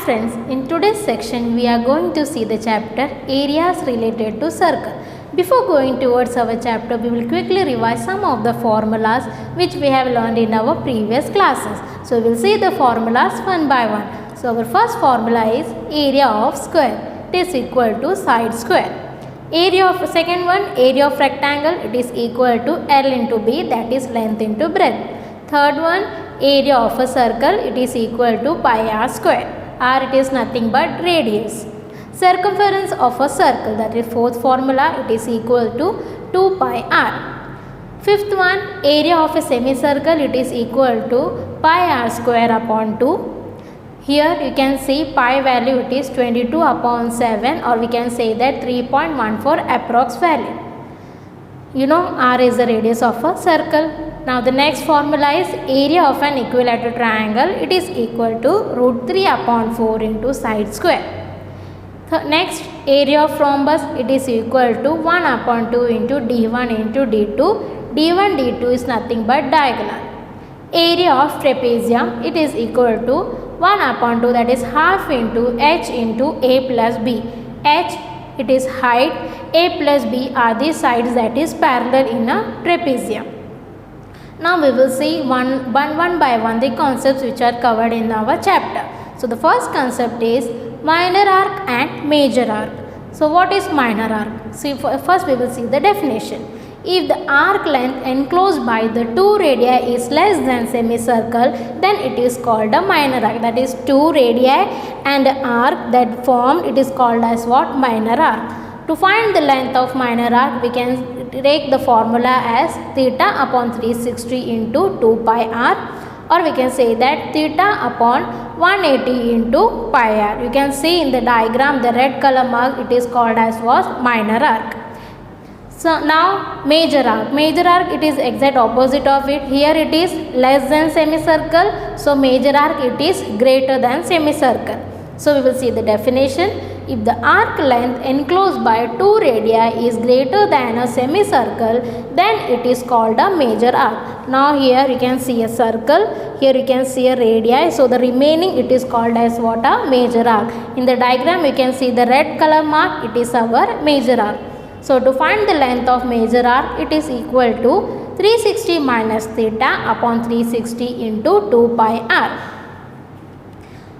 friends, in today's section we are going to see the chapter areas related to circle. Before going towards our chapter, we will quickly revise some of the formulas which we have learned in our previous classes. So we will see the formulas one by one. So our first formula is area of square. It is equal to side square. Area of second one, area of rectangle, it is equal to L into B, that is length into breadth. Third one, area of a circle, it is equal to pi r square. R it is nothing but radius. Circumference of a circle, that is fourth formula, it is equal to 2 pi r. Fifth one, area of a semicircle, it is equal to pi r square upon 2. Here you can see pi value, it is 22 upon 7, or we can say that 3.14 approx value. You know r is the radius of a circle. Now the next formula is area of an equilateral triangle, it is equal to root 3 upon 4 into side square. Next, area of rhombus, it is equal to 1 upon 2 into d1 into d2. d1 d2 is nothing but diagonal. Area of trapezium, it is equal to 1 upon 2, that is half into h into a plus b. H it is height, a plus b are the sides that is parallel in a trapezium. Now we will see one by one the concepts which are covered in our chapter. So the first concept is minor arc and major arc. So what is minor arc? See, first we will see the definition. If the arc length enclosed by the two radii is less than semicircle, then it is called a minor arc. That is, two radii and arc that formed, it is called as what? Minor arc. To find the length of minor arc, we can take the formula as theta upon 360 into 2 pi r, or we can say that theta upon 180 into pi r. You can see in the diagram the red color mark, it is called as what? Minor arc. So now major arc. Major arc, it is exact opposite of it. Here it is less than semicircle. So major arc, it is greater than semicircle. So we will see the definition. If the arc length enclosed by two radii is greater than a semicircle, then it is called a major arc. Now here you can see a circle, here you can see a radii, so the remaining it is called as what? A major arc. In the diagram you can see the red color mark, it is our major arc. So to find the length of major arc, it is equal to 360 minus theta upon 360 into 2 pi r.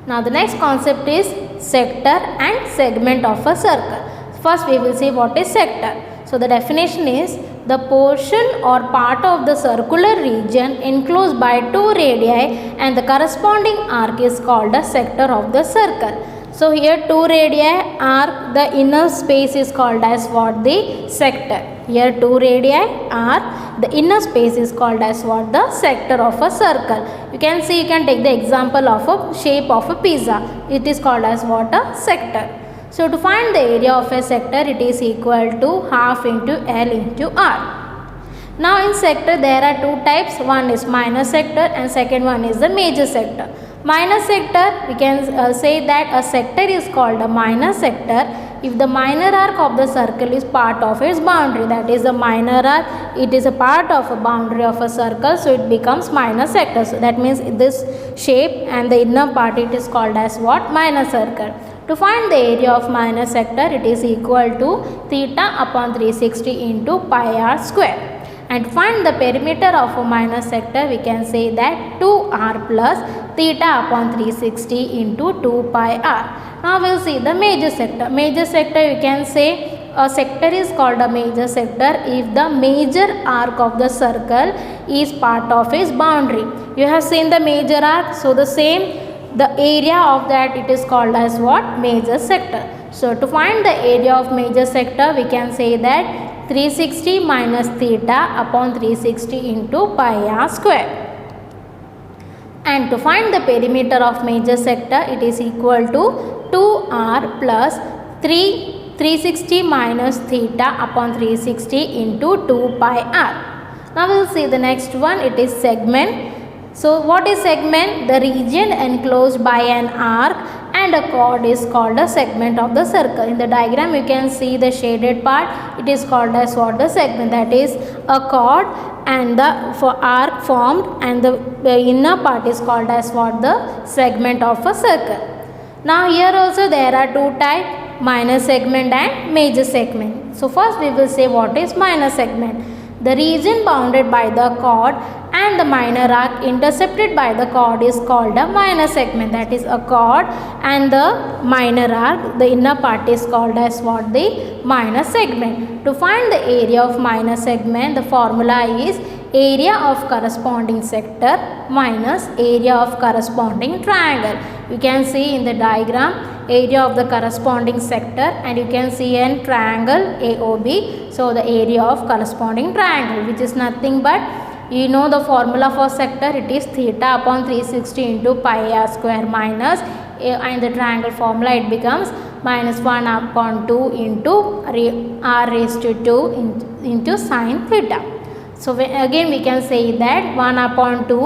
Now the next concept is sector and segment of a circle. First we will see what is sector. So the definition is the portion or part of the circular region enclosed by two radii and the corresponding arc is called a sector of the circle. So here two radii arc, the inner space is called as what? The sector. Here two radii arc, the inner space is called as what? The sector of a circle. You can see, you can take the example of a shape of a pizza. It is called as what? A sector. So to find the area of a sector, it is equal to half into L into R. Now in sector there are two types. One is minor sector and second one is the major sector. Minor sector, we can say that a sector is called a minor sector if the minor arc of the circle is part of its boundary. That is, the minor arc, it is a part of a boundary of a circle, so it becomes minor sector. So that means this shape and the inner part, it is called as what? Minor circle. To find the area of minor sector, it is equal to theta upon 360 into pi r square. And to find the perimeter of a minor sector, we can say that 2r plus theta upon 360 into 2 pi r. Now we will see the major sector. Major sector, you can say a sector is called a major sector if the major arc of the circle is part of its boundary. You have seen the major arc, so the same, the area of that, it is called as what? Major sector. So to find the area of major sector, we can say that 360 minus theta upon 360 into pi r square. And to find the perimeter of major sector, it is equal to 2r plus 360 minus theta upon 360 into 2 pi r. Now we will see the next one, it is segment. So what is segment? The region enclosed by an arc and a chord is called a segment of the circle. In the diagram you can see the shaded part, it is called as what? The segment. That is a chord and the arc formed, and the inner part is called as what? The segment of a circle. Now here also there are two types, minor segment and major segment. So first we will say what is minor segment. The region bounded by the chord and the minor arc intercepted by the chord is called a minor segment. That is a chord and the minor arc, the inner part is called as what? The minor segment. To find the area of minor segment, the formula is area of corresponding sector minus area of corresponding triangle. You can see in the diagram area of the corresponding sector and you can see a triangle AOB. So the area of corresponding triangle, which is nothing but, you know the formula for sector, it is theta upon 360 into pi r square minus and the triangle formula it becomes minus 1 upon 2 into r raised to 2 into sine theta. So again we can say that 1 upon 2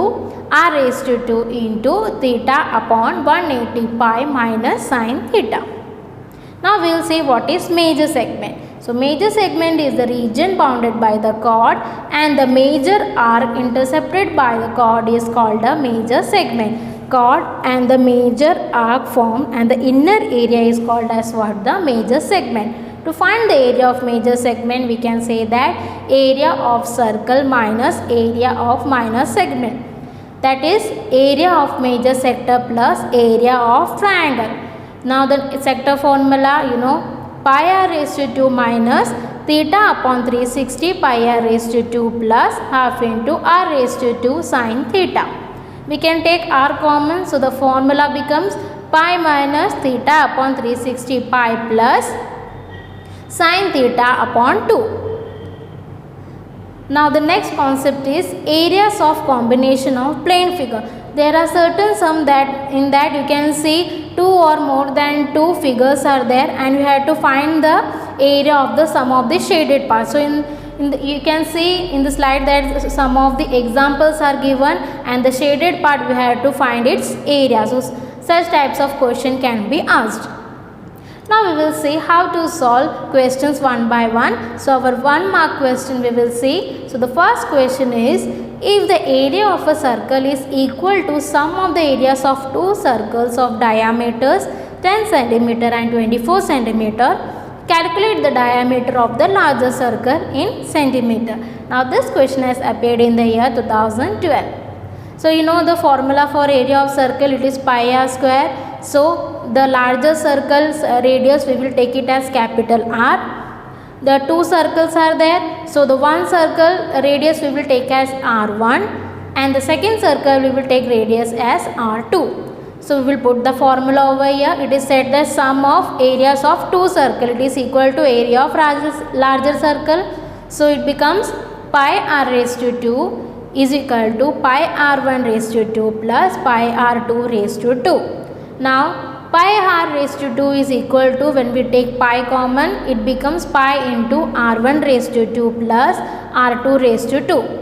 r raised to 2 into theta upon 180 pi minus sine theta. Now we will see what is major segment. So major segment is the region bounded by the chord and the major arc intercepted by the chord is called a major segment. Chord and the major arc form and the inner area is called as what? The major segment. To find the area of major segment, we can say that area of circle minus area of minor segment. That is area of major sector plus area of triangle. Now the sector formula, you know, pi r raised to 2 minus theta upon 360 pi r raised to 2 plus half into r raised to 2 sine theta. We can take r common, so the formula becomes pi minus theta upon 360 pi plus sine theta upon 2. Now the next concept is areas of combination of plane figure. There are certain sum that in that you can see 2 or more than 2 figures are there and you have to find the area of the sum of the shaded part. So you can see in the slide that some of the examples are given and the shaded part we have to find its area. So such types of question can be asked. Now we will see how to solve questions one by one. So our 1 mark question we will see. So the first question is, if the area of a circle is equal to sum of the areas of two circles of diameters 10 cm and 24 cm, calculate the diameter of the larger circle in centimeter. Now this question has appeared in the year 2012. So you know the formula for area of circle, it is pi r square. So the larger circle's radius we will take it as capital R. The two circles are there. So the one circle radius we will take as R1 and the second circle we will take radius as R2. So we will put the formula over here. It is said the sum of areas of two circles, it is equal to area of larger circle. So it becomes pi r raised to 2 is equal to pi r1 raised to 2 plus pi r2 raised to 2. Now pi r raised to 2 is equal to, when we take pi common, it becomes pi into r1 raised to 2 plus r2 raised to 2.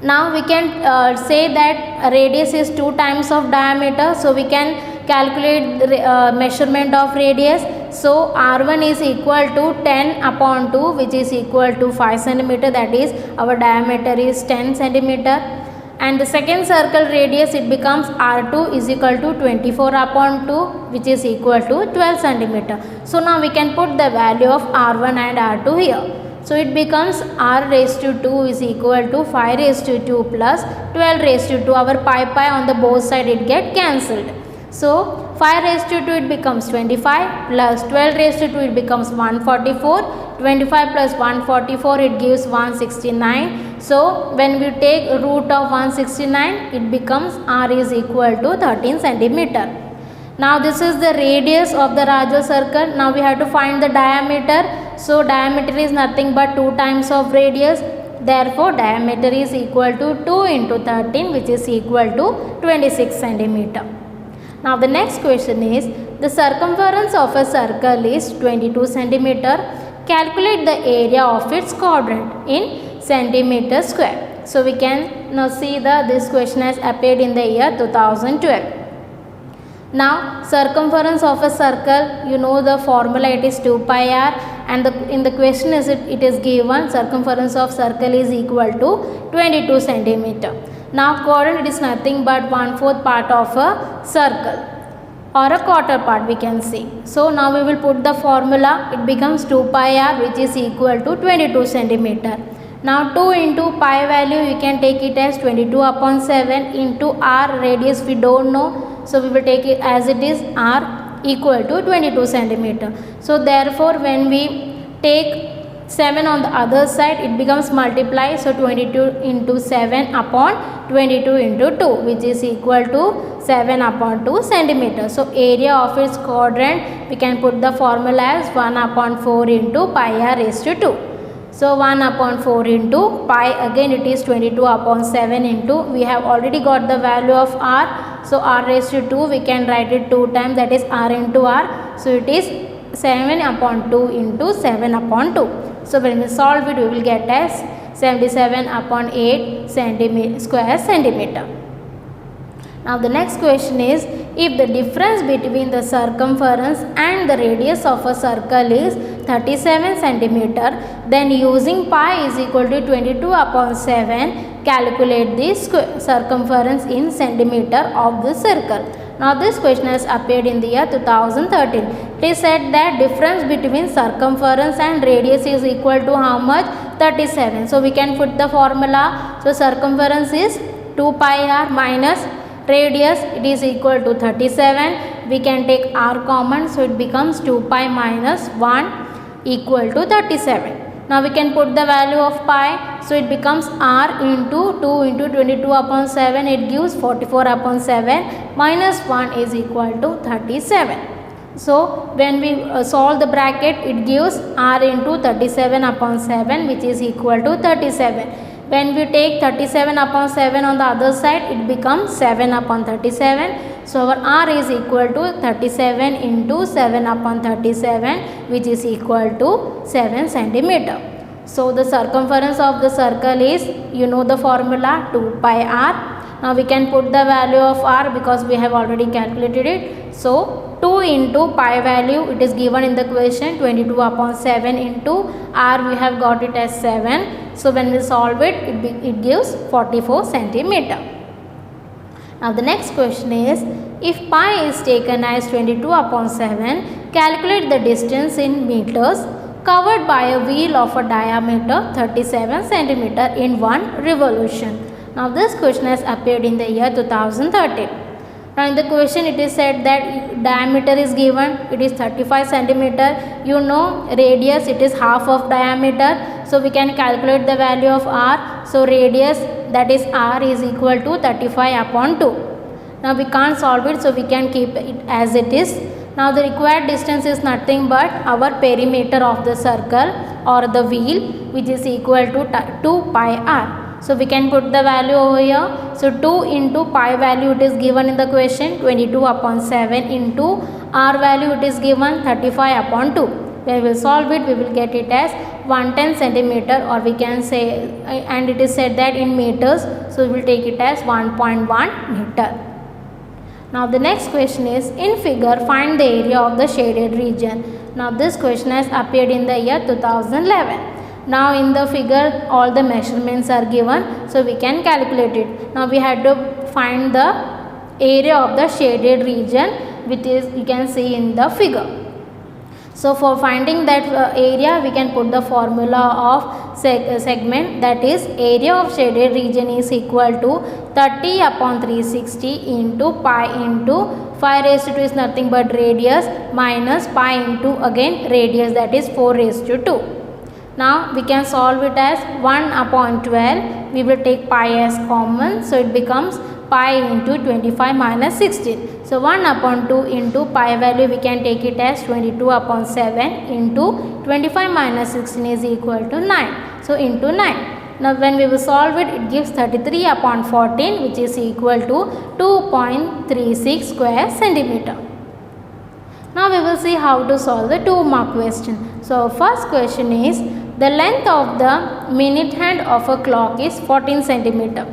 Now we can say that radius is 2 times of diameter. So we can calculate the measurement of radius. So r1 is equal to 10 upon 2, which is equal to 5 cm. That is our diameter is 10 cm. And the second circle radius it becomes r2 is equal to 24 upon 2, which is equal to 12 cm. So now we can put the value of r1 and r2 here. So it becomes r raised to 2 is equal to 5 raised to 2 plus 12 raised to 2. Our pi on the both side it get cancelled. So 5 raised to 2 it becomes 25 plus 12 raised to 2 it becomes 144. 25 plus 144 it gives 169. So when we take root of 169 it becomes r is equal to 13 centimeter. Now this is the radius of the larger circle. Now we have to find the diameter. So diameter is nothing but 2 times of radius. Therefore diameter is equal to 2 into 13, which is equal to 26 centimeter. Now the next question is, the circumference of a circle is 22 centimeter. Calculate the area of its quadrant in centimeter square. So we can now see this question has appeared in the year 2012. Now circumference of a circle, you know the formula, it is 2 pi r, and in the question it is given circumference of circle is equal to 22 centimeter. Now quadrant is nothing but 1/4 part of a circle. or a quarter part we can see. So now we will put the formula. It becomes 2 pi r, which is equal to 22 centimeter. Now 2 into pi value you can take it as 22 upon 7 into r, radius we don't know, so we will take it as it is, r equal to 22 centimeter. So therefore when we take 7 on the other side, it becomes multiply, so 22 into 7 upon 22 into 2, which is equal to 7 upon 2 centimeter. So area of its quadrant we can put the formula as 1 upon 4 into pi r raised to 2. So 1 upon 4 into pi, again it is 22 upon 7 into, we have already got the value of r, so r raised to 2 we can write it 2 times, that is r into r, so it is 7 upon 2 into 7 upon 2. So when we solve it, we will get as 77 upon 8 square centimeter. Now the next question is, if the difference between the circumference and the radius of a circle is 37 centimeter, then using pi is equal to 22 upon 7, calculate the circumference in centimeter of the circle. Now this question has appeared in the year 2013. It is said that difference between circumference and radius is equal to how much? 37. So we can put the formula. So circumference is 2 pi r minus radius, it is equal to 37. We can take r common, so it becomes 2 pi minus 1 equal to 37. Now we can put the value of pi, so it becomes r into 2 into 22 upon 7, it gives 44 upon 7, minus 1 is equal to 37. So when we solve the bracket, it gives r into 37 upon 7, which is equal to 37. When we take 37 upon 7 on the other side, it becomes 7 upon 37. So our r is equal to 37 into 7 upon 37, which is equal to 7 centimeter. So the circumference of the circle is, you know the formula, 2 pi r. Now we can put the value of r because we have already calculated it. So 2 into pi value, it is given in the question, 22 upon 7 into r, we have got it as 7. So when we solve it, it gives 44 centimeter. Now the next question is, if pi is taken as 22 upon 7, calculate the distance in meters covered by a wheel of a diameter 37 centimeter in one revolution. Now this question has appeared in the year 2013. Now in the question it is said that diameter is given, it is 35 centimeter. You know radius, it is half of diameter. So we can calculate the value of r. So radius, that is r, is equal to 35 upon 2. Now we can't solve it, so we can keep it as it is. Now the required distance is nothing but our perimeter of the circle or the wheel, which is equal to 2 pi r. So we can put the value over here. So 2 into pi value, it is given in the question, 22 upon 7 into r value, it is given 35 upon 2. When we will solve it, we will get it as 110 centimeter, or we can say, and it is said that in meters, so we will take it as 1.1 meter. Now the next question is, in figure find the area of the shaded region. Now this question has appeared in the year 2011. Now in the figure all the measurements are given, so we can calculate it. Now we had to find the area of the shaded region, which is you can see in the figure. So for finding that area, we can put the formula of segment, that is area of shaded region is equal to 30 upon 360 into pi into 5 raised to 2 is nothing but radius minus pi into again radius, that is 4 raised to 2. Now we can solve it as 1 upon 12, we will take pi as common, so it becomes pi into 25 minus 16. So 1 upon 2 into pi value, we can take it as 22 upon 7 into 25 minus 16 is equal to 9. So into 9. Now when we will solve it, it gives 33 upon 14, which is equal to 2.36 square centimeter. Now we will see how to solve the 2-mark question. So first question is, the length of the minute hand of a clock is 14 centimeter.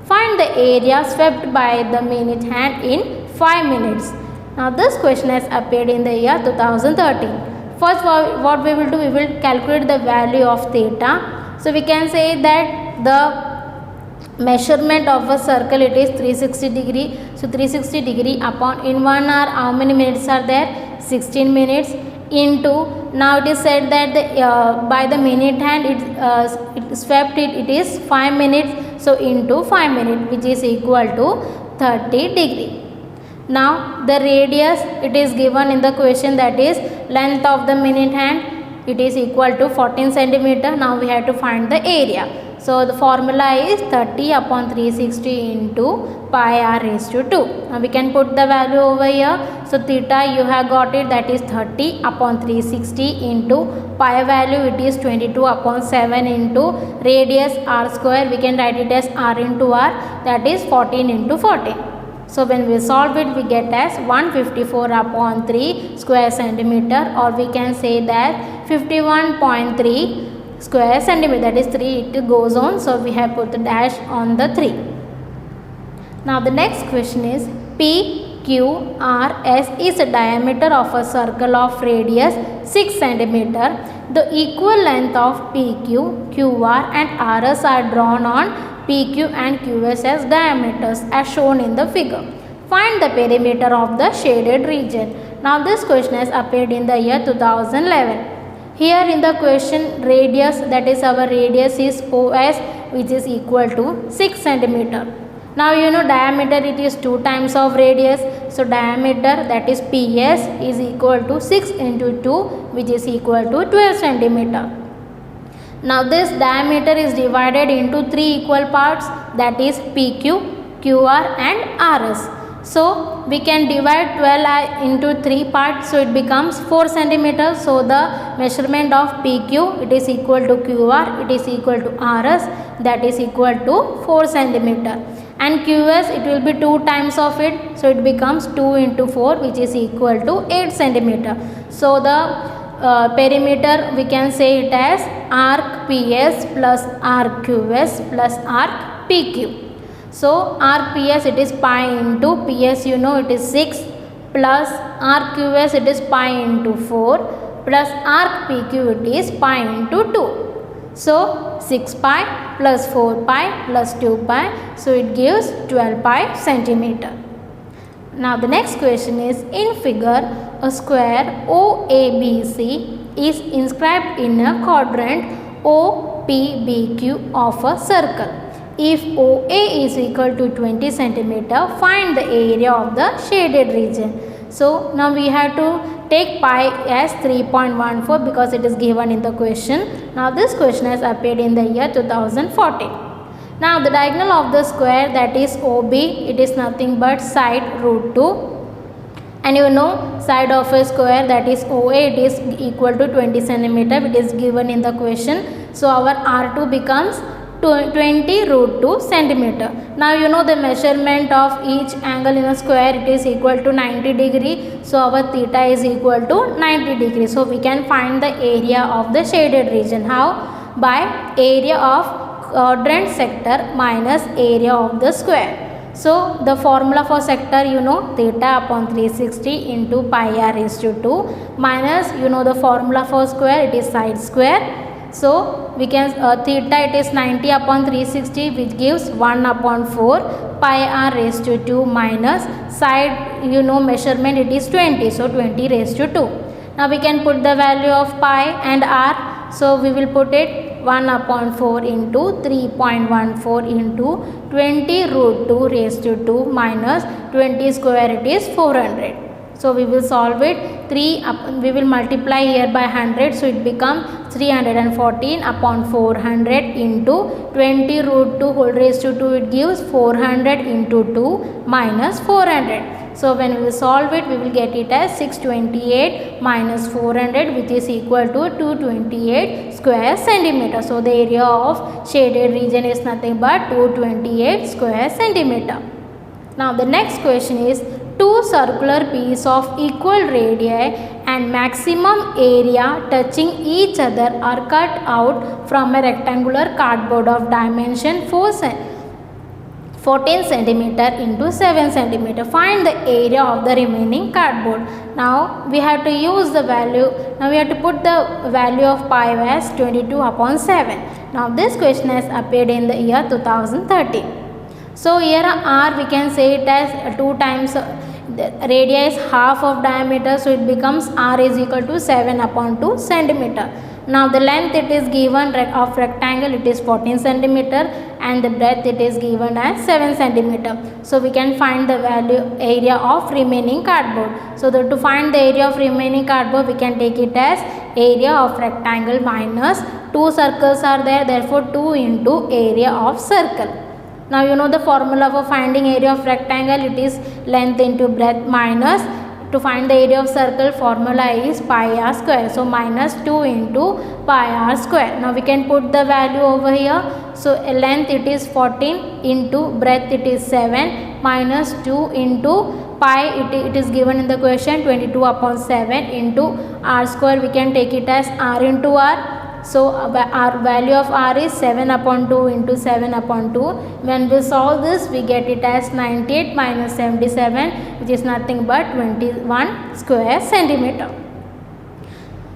Find the area swept by the minute hand in 5 minutes. Now this question has appeared in the year 2013. First what we will do, we will calculate the value of theta. So we can say that the measurement of a circle, it is 360 degree. So 360 degree upon, in 1 hour how many minutes are there? 16 minutes into, now it is said that the by the minute hand it swept it is 5 minutes, so into 5 minutes, which is equal to 30 degree. Now the radius, it is given in the question, that is length of the minute hand, it is equal to 14 centimeter. Now we have to find the area. So the formula is 30 upon 360 into pi r raised to 2. Now we can put the value over here. So theta you have got it, that is 30 upon 360 into pi value, it is 22 upon 7 into radius r square, we can write it as r into r, that is 14 into 14. So when we solve it, we get as 154 upon 3 square centimeter, or we can say that 51.3 square centimeter, that is 3, it goes on, so we have put the dash on the 3. Now the next question is, PQRS is the diameter of a circle of radius 6 centimeter. The equal length of PQ, QR and RS are drawn on PQ and QS as diameters as shown in the figure. Find the perimeter of the shaded region. Now this question has appeared in the year 2011. Here in the question, radius, that is our radius is OS, which is equal to 6 centimeter. Now you know diameter, it is 2 times of radius. So diameter, that is PS, is equal to 6 into 2, which is equal to 12 centimeter. Now this diameter is divided into 3 equal parts, that is PQ, QR and RS. So we can divide 12 into 3 parts, so it becomes 4 centimeters. So the measurement of PQ, it is equal to QR, it is equal to RS, that is equal to 4 centimeter. And QS, it will be 2 times of it, so it becomes 2 into 4, which is equal to 8 centimeter. So the perimeter, we can say it as arc PS plus arc QS plus arc PQ. So RPS, it is pi into PS, you know it is 6, plus RQS, it is pi into 4, plus RPQ, it is pi into 2. So 6 pi plus 4 pi plus 2 pi, so it gives 12 pi centimeter. Now the next question is, in figure, a square OABC is inscribed in a quadrant OPBQ of a circle. If OA is equal to 20 centimeter, find the area of the shaded region. So now we have to take pi as 3.14 because it is given in the question. Now this question has appeared in the year 2014. Now the diagonal of the square, that is OB, it is nothing but side root 2. And you know side of a square, that is OA, it is equal to 20 centimeter, it is given in the question. So our R2 becomes 20 root 2 centimeter. Now you know the measurement of each angle in a square, it is equal to 90 degree. So our theta is equal to 90 degree. So we can find the area of the shaded region. How? By area of quadrant sector minus area of the square. So the formula for sector, you know, theta upon 360 into pi r raised to 2 minus, you know, the formula for square, it is side square. So we can theta, it is 90 upon 360, which gives 1 upon 4 pi r raised to 2 minus side, you know, measurement, it is 20. So 20 raised to 2. Now we can put the value of pi and r. So we will put it 1 upon 4 into 3.14 into 20 root 2 raised to 2 minus 20 square, it is 400. So we will solve it. We will multiply here by 100, so it becomes 314 upon 400 into 20 root 2 whole raised to 2, it gives 400 into 2 minus 400. So when we will solve it, we will get it as 628 minus 400, which is equal to 228 square centimeter. So the area of shaded region is nothing but 228 square centimeter. Now the next question is, two circular pieces of equal radii and maximum area touching each other are cut out from a rectangular cardboard of dimension 4 14 centimeter into 7 centimeter. Find the area of the remaining cardboard. Now we have to use the value. Now we have to put the value of pi as 22 upon 7. Now this question has appeared in the year 2013. So here r we can say it as 2 times the radius half of diameter, so it becomes r is equal to 7 upon 2 centimeter. Now the length it is given of rectangle, it is 14 centimeter, and the breadth it is given as 7 centimeter. So we can find the value area of remaining cardboard. So to find the area of remaining cardboard, we can take it as area of rectangle minus 2 circles are there, therefore 2 into area of circle. Now you know the formula for finding area of rectangle, it is length into breadth minus, to find the area of circle formula is pi r square. So minus 2 into pi r square. Now we can put the value over here. So length it is 14 into breadth it is 7 minus 2 into pi it is given in the question 22 upon 7 into r square, we can take it as r into r. So our value of r is 7 upon 2 into 7 upon 2. When we solve this, we get it as 98 minus 77, which is nothing but 21 square centimeter.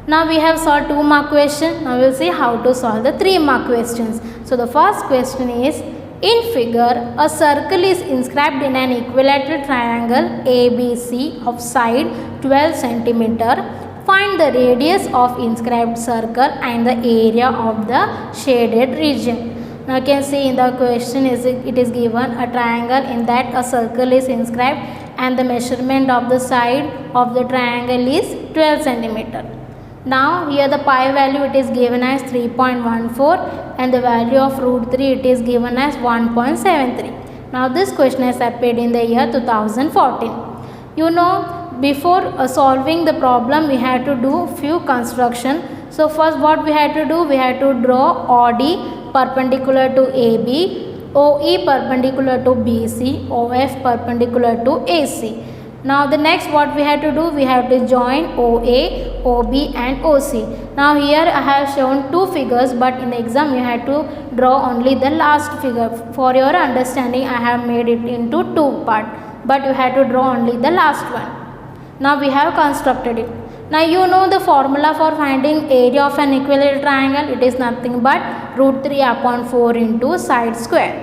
Now we have solved 2 mark question. Now we will see how to solve the 3 mark questions. So the first question is, in figure, a circle is inscribed in an equilateral triangle ABC of side 12 centimeter. Find the radius of inscribed circle and the area of the shaded region. Now you can see in the question it is given a triangle, in that a circle is inscribed and the measurement of the side of the triangle is 12 centimeter. Now here the pi value it is given as 3.14 and the value of root 3 it is given as 1.73. Now this question has appeared in the year 2014. You know, before solving the problem we had to do few construction. So first what we had to do, we had to draw OD perpendicular to AB, OE perpendicular to BC, OF perpendicular to AC. Now the next what we have to do, we have to join OA, OB and OC. Now here I have shown 2 figures, but in the exam you have to draw only the last figure. For your understanding I have made it into 2 parts, but you have to draw only the last one. Now we have constructed it. Now you know the formula for finding area of an equilateral triangle, it is nothing but root 3 upon 4 into side square.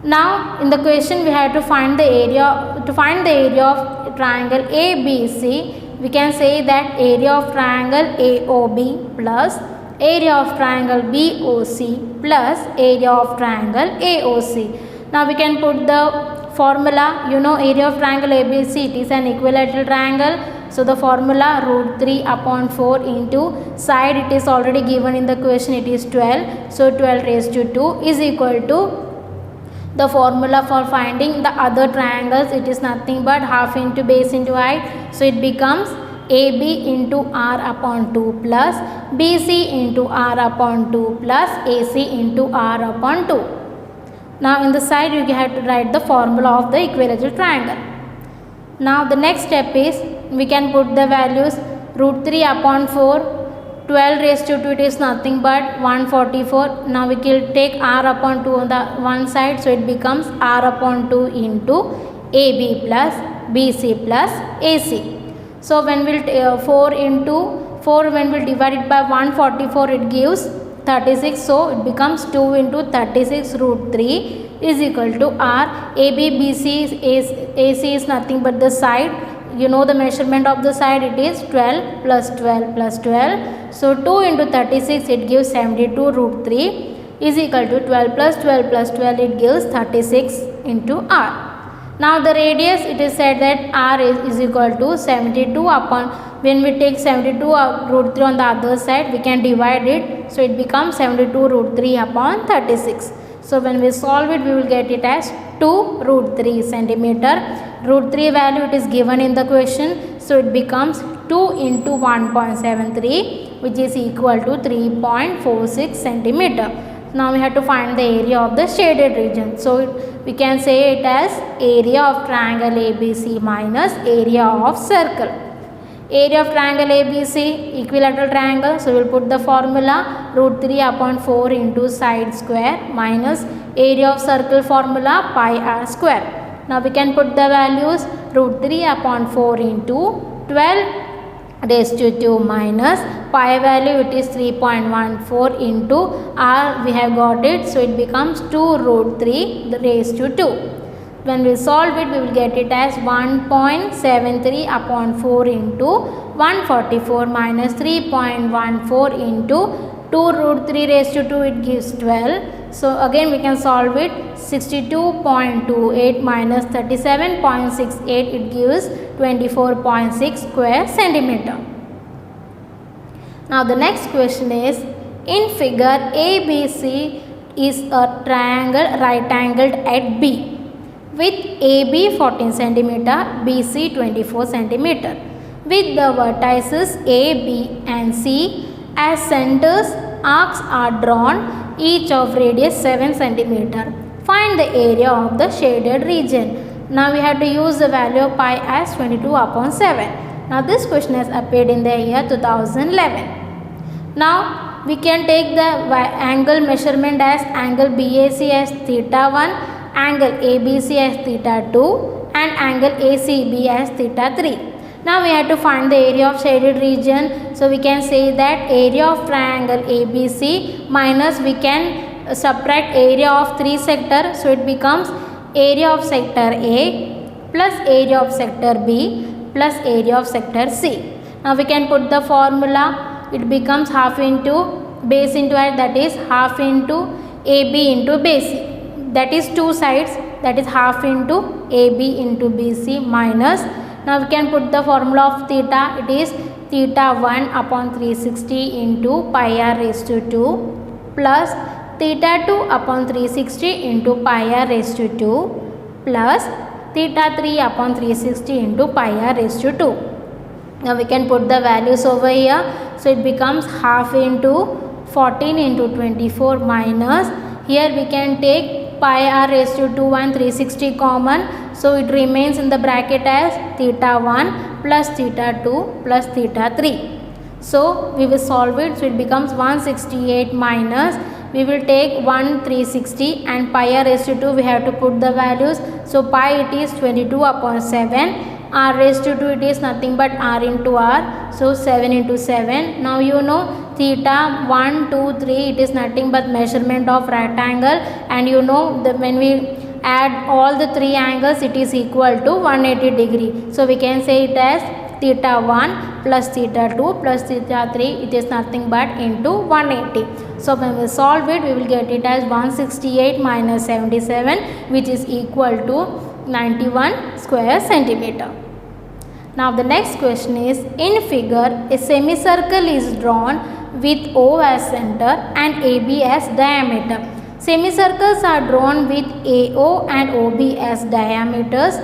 Now in the question we have to find the area. To find the area of triangle ABC, we can say that area of triangle AOB plus area of triangle BOC plus area of triangle AOC. Now we can put the formula. You know area of triangle ABC, it is an equilateral triangle. So the formula root 3 upon 4 into side, it is already given in the question, it is 12. So 12 raised to 2 is equal to the formula for finding the other triangles, it is nothing but half into base into height. So it becomes AB into R upon 2 plus BC into R upon 2 plus AC into R upon 2. Now in the side you have to write the formula of the equilateral triangle. Now the next step is, we can put the values root 3 upon 4, 12 raised to 2, it is nothing but 144. Now we will take R upon 2 on the one side, so it becomes R upon 2 into AB plus BC plus AC. So when we will 4 into 4, when we will divide it by 144, it gives 36. So it becomes 2 into 36 root 3 is equal to R. AB, BC, AC is nothing but the side. You know the measurement of the side, it is 12 plus 12 plus 12. So 2 into 36 it gives 72 root 3 is equal to 12 plus 12 plus 12, it gives 36 into R. Now the radius, it is said that R is equal to 72 upon, when we take 72 root 3 on the other side, we can divide it. So it becomes 72 root 3 upon 36. So when we solve it, we will get it as 2 root 3 centimeter. Root 3 value it is given in the question. So it becomes 2 into 1.73, which is equal to 3.46 centimeter. Now we have to find the area of the shaded region. So we can say it as area of triangle ABC minus area of circle. Area of triangle ABC, equilateral triangle. So we will put the formula root 3 upon 4 into side square minus Area of circle formula pi r square. Now we can put the values root 3 upon 4 into 12 raised to 2 minus pi value, it is 3.14 into r we have got it, so it becomes 2 root 3 raised to 2. When we solve it, we will get it as 1.73 upon 4 into 144 minus 3.14 into 2 root 3 raised to 2, it gives 12. So again we can solve it. 62.28 minus 37.68, it gives 24.6 square centimeter. Now the next question is, in figure ABC is a triangle right angled at B with AB 14 centimeter, BC 24 centimeter, with the vertices A, B and C as centers. Arcs are drawn, each of radius 7 centimeter. Find the area of the shaded region. Now we have to use the value of pi as 22 upon 7. Now this question has appeared in the year 2011. Now we can take the angle measurement as angle BAC as theta 1, angle ABC as theta 2 and angle ACB as theta 3. Now we have to find the area of shaded region. So we can say that area of triangle ABC minus we can subtract area of 3 sector. So it becomes area of sector A plus area of sector B plus area of sector C. Now we can put the formula. It becomes half into base into height, that is half into AB into BC. That is two sides, that is half into AB into BC minus. Now we can put the formula of theta. It is theta 1 upon 360 into pi r raised to 2 plus theta 2 upon 360 into pi r raised to 2 plus theta 3 upon 360 into pi r raised to 2. Now we can put the values over here. So it becomes half into 14 into 24 minus, here we can take pi r raised to 2 and 360 common. So it remains in the bracket as theta 1 plus theta 2 plus theta 3. So we will solve it. So it becomes 168 minus, we will take 1 360 and pi r raised to 2 we have to put the values. So pi it is 22 upon 7. R raised to 2 it is nothing but r into r, so 7 into 7. Now you know theta 1 2 3 it is nothing but measurement of right angle, and you know that when we add all the three angles it is equal to 180 degree. So we can say it as theta 1 plus theta 2 plus theta 3, it is nothing but into 180. So when we solve it, we will get it as 168 minus 77, which is equal to 91 square centimeter. Now the next question is, in figure a semicircle is drawn with O as center and AB as diameter. Semicircles are drawn with AO and OB as diameters.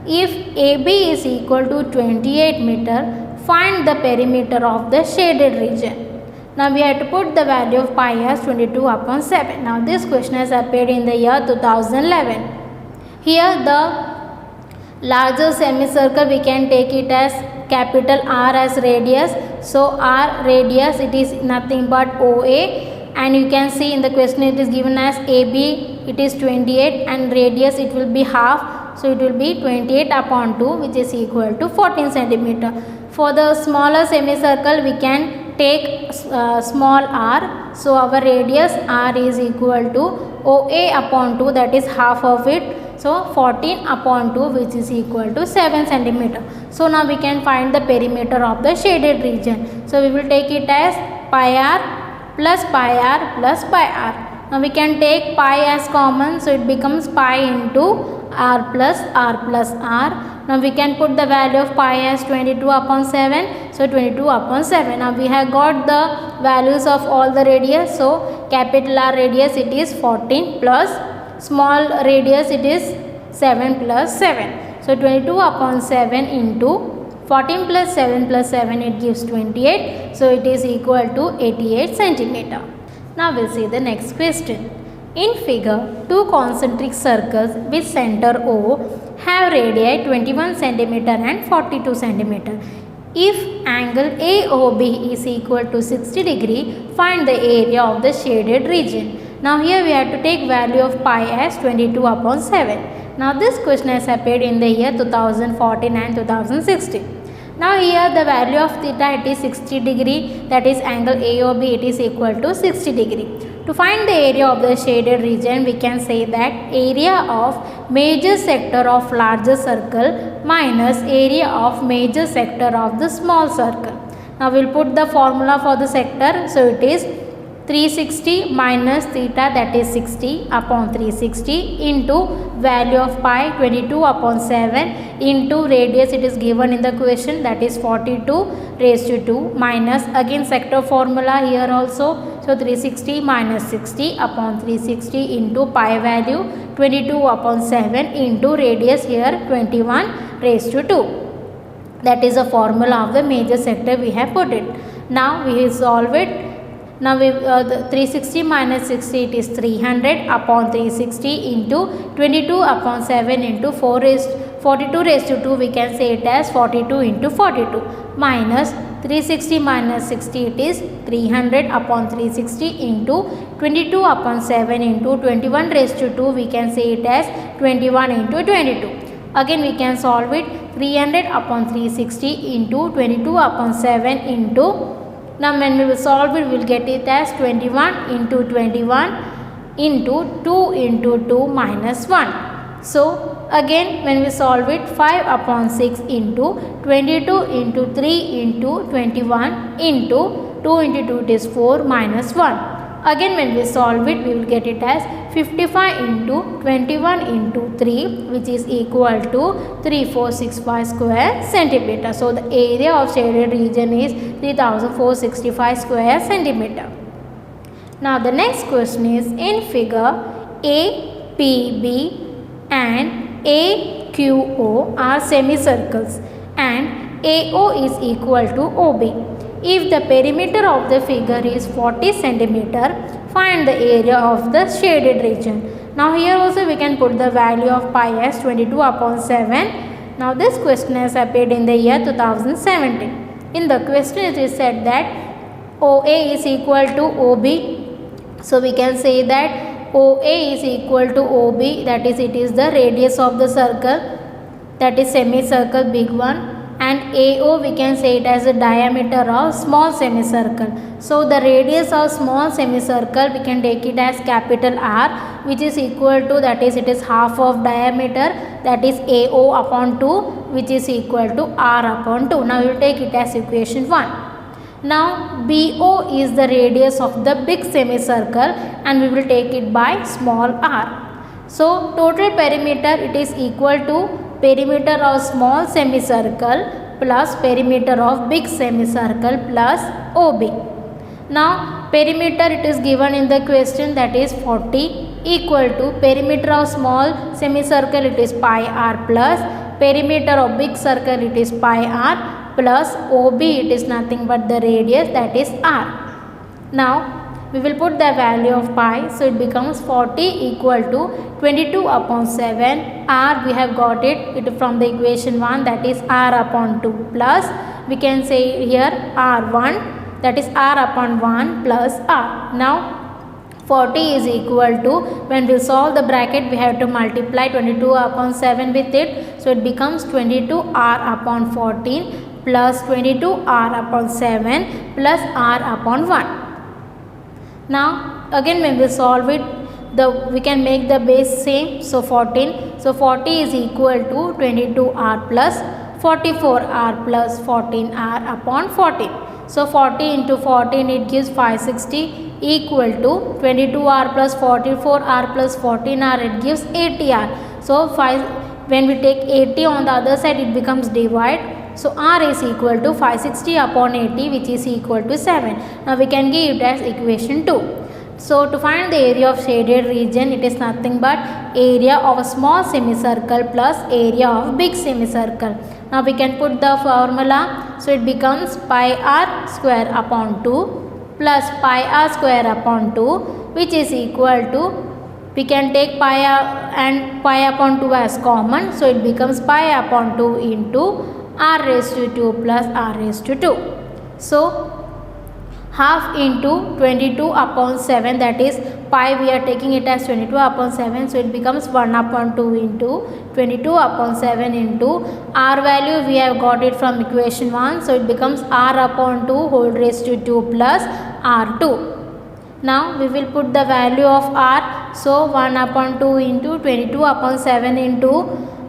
If AB is equal to 28 meter, find the perimeter of the shaded region. Now we have to put the value of pi as 22 upon 7. Now this question has appeared in the year 2011. Here the larger semicircle we can take it as capital R as radius. So R radius it is nothing but OA, and you can see in the question it is given as AB it is 28 and radius it will be half. So it will be 28 upon 2, which is equal to 14 centimeter. For the smaller semicircle we can take small r. So our radius r is equal to OA upon 2, that is half of it. So 14 upon 2, which is equal to 7 centimeter. So now we can find the perimeter of the shaded region. So we will take it as pi r plus pi r plus pi r. Now we can take pi as common, so it becomes pi into r plus r. Now we can put the value of pi as 22 upon 7. So 22 upon 7. Now we have got the values of all the radius. So capital R radius it is 14 plus small radius it is 7 plus 7. So 22 upon 7 into 14 plus 7 plus 7 it gives 28. So it is equal to 88 centimeter. Now we will see the next question. In figure, two concentric circles with center O have radii 21 centimeter and 42 centimeter. If angle AOB is equal to 60 degree, find the area of the shaded region. Now here we have to take value of pi as 22 upon 7. Now this question has appeared in the year 2014 and 2016. Now here the value of theta, it is 60 degree, that is angle AOB, it is equal to 60 degree. To find the area of the shaded region, we can say that area of major sector of larger circle minus area of major sector of the small circle. Now we will put the formula for the sector. So it is 360 minus theta, that is 60 upon 360 into value of pi 22 upon 7 into radius, it is given in the question, that is 42 raised to 2 minus again sector formula here also. So 360 minus 60 upon 360 into pi value 22 upon 7 into radius here 21 raised to 2. That is the formula of the major sector we have put it. Now we will solve it. Now we the 360 minus 60, it is 300 upon 360 into 22 upon 7 into 42 raised to 2, we can say it as 42 into 42 minus 360 minus 60, it is 300 upon 360 into 22 upon 7 into 21 raised to 2, we can say it as 21 into 22. Again we can solve it. 300 upon 360 into 22 upon 7 into, now when we will solve it, we will get it as 21 into 21 into 2 into 2 minus 1. So again when we solve it, 5 upon 6 into 22 into 3 into 21 into 2 into 2, it is 4 minus 1. Again when we solve it, we will get it as 55 into 21 into 3, which is equal to 3465 square centimeter. So the area of shaded region is 3465 square centimeter. Now the next question is, in figure APB and AQO are semicircles and AO is equal to OB. If the perimeter of the figure is 40 cm, find the area of the shaded region. Now here also we can put the value of pi as 22 upon 7. Now this question has appeared in the year 2017. In the question it is said that OA is equal to OB. So we can say that OA is equal to OB, that is it is the radius of the circle, that is semicircle big one. And AO we can say it as a diameter of small semicircle. So the radius of small semicircle we can take it as capital R, which is equal to, that is it is half of diameter, that is AO upon 2, which is equal to R upon 2. Now we will take it as equation 1. Now BO is the radius of the big semicircle and we will take it by small r. So total perimeter, it is equal to perimeter of small semicircle plus perimeter of big semicircle plus OB. Now perimeter, it is given in the question, that is 40 equal to perimeter of small semicircle, it is pi r plus perimeter of big circle, it is pi r plus OB, it is nothing but the radius, that is r. Now we will put the value of pi, so it becomes 40 equal to 22 upon 7, r we have got it from the equation 1, that is r upon 2 plus we can say here r1, that is r upon 1 plus r. Now 40 is equal to, when we solve the bracket we have to multiply 22 upon 7 with it, so it becomes 22 r upon 14 plus 22 r upon 7 plus r upon 1. Now again when we solve it, we can make the base same, so 14. So 40 is equal to 22r plus 44r plus 14r upon 14. So 40 into 14, it gives 560 equal to 22r plus 44r plus 14r, it gives 80r. So when we take 80 on the other side, it becomes divide. So r is equal to 560 upon 80, which is equal to 7. Now we can give it as equation 2. So to find the area of shaded region, it is nothing but area of a small semicircle plus area of big semicircle. Now we can put the formula. So it becomes pi r square upon 2 plus pi r square upon 2, which is equal to, we can take pi r and pi upon 2 as common. So it becomes pi upon 2 into r raised to 2 plus r raised to 2. So half into 22 upon 7, that is pi we are taking it as 22 upon 7, so it becomes 1 upon 2 into 22 upon 7 into r value we have got it from equation 1, so it becomes r upon 2 whole raised to 2 plus r2. Now we will put the value of r, so 1 upon 2 into 22 upon 7 into